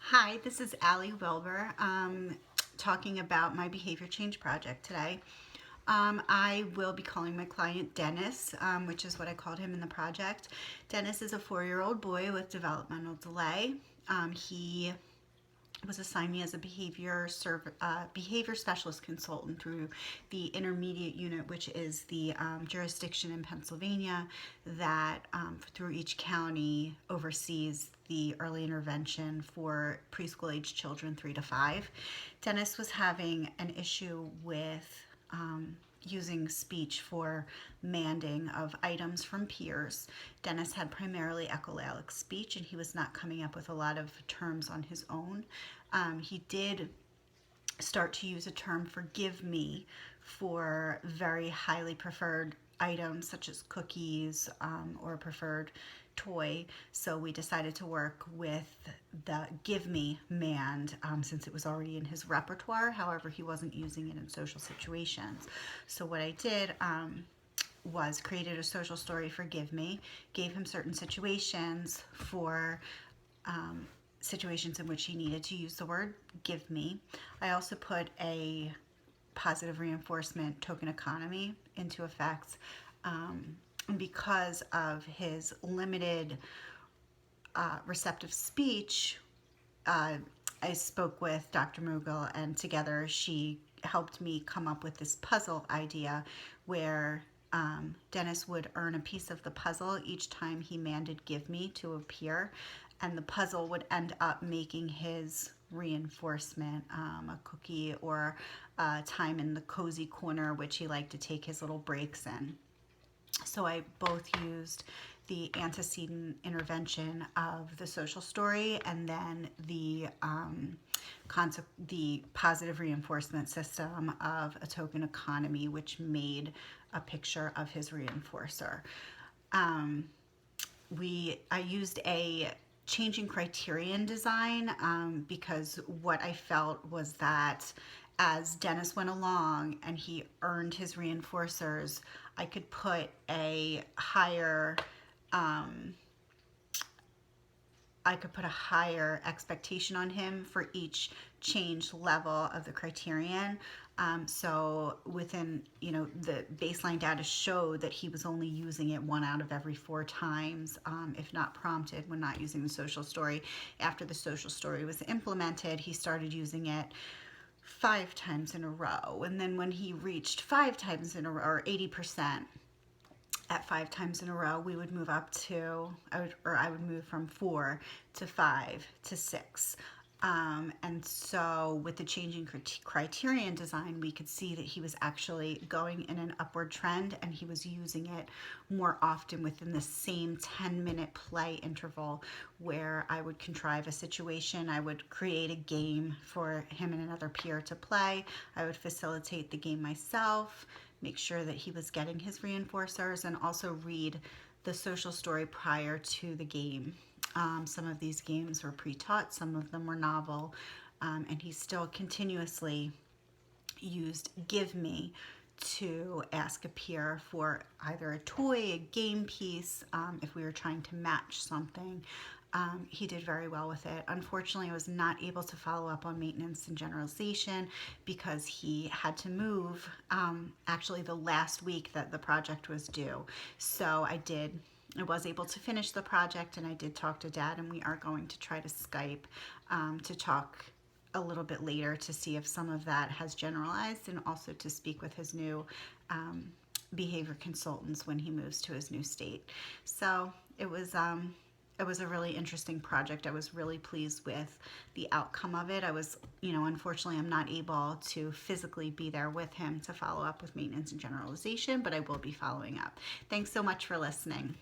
Hi, this is Allie Wilbur talking about my behavior change project today. I will be calling my client Dennis, which is what I called him in the project. Dennis is a 4-year-old boy with developmental delay. He was assigned me as a behavior specialist consultant through the intermediate unit, which is the jurisdiction in Pennsylvania that through each county oversees the early intervention for preschool age children 3 to 5. Dennis was having an issue with using speech for manding of items from peers. Dennis had primarily echolalic speech and he was not coming up with a lot of terms on his own. He did start to use a term forgive me for very highly preferred items such as cookies or a preferred toy. So we decided to work with the give me mand since it was already in his repertoire. However, he wasn't using it in social situations. So what I did was created a social story for give me, gave him certain situations for situations in which he needed to use the word give me. I also put a positive reinforcement token economy into effect because of his limited receptive speech. I spoke with Dr. Mughal, and together she helped me come up with this puzzle idea where Dennis would earn a piece of the puzzle each time he manded give me to appear, and the puzzle would end up making his reinforcement a cookie or time in the cozy corner, which he liked to take his little breaks in. So I both used the antecedent intervention of the social story and then the positive reinforcement system of a token economy, which made a picture of his reinforcer. I used a changing criterion design because what I felt was that as Dennis went along and he earned his reinforcers, I could put a higher expectation on him for each change level of the criterion. So within, the baseline data showed that he was only using it 1 out of every 4 times, if not prompted, when not using the social story. After the social story was implemented, he started using it 5 times in a row. And then when he reached 5 times in a row, or 80%, at 5 times in a row, we would move up to, I would move from 4 to 5 to 6. And so with the changing criterion design, we could see that he was actually going in an upward trend and he was using it more often within the same 10-minute play interval where I would contrive a situation. I would create a game for him and another peer to play. I would facilitate the game myself, make sure that he was getting his reinforcers, and also read the social story prior to the game. Some of these games were pre-taught, some of them were novel, and he still continuously used give me to ask a peer for either a toy, a game piece, if we were trying to match something. He did very well with it. Unfortunately, I was not able to follow up on maintenance and generalization because he had to move actually the last week that the project was due. So I was able to finish the project, and I did talk to Dad, and we are going to try to Skype to talk a little bit later to see if some of that has generalized, and also to speak with his new behavior consultants when he moves to his new state. So it was a really interesting project. I was really pleased with the outcome of it. Unfortunately, I'm not able to physically be there with him to follow up with maintenance and generalization, but I will be following up. Thanks so much for listening.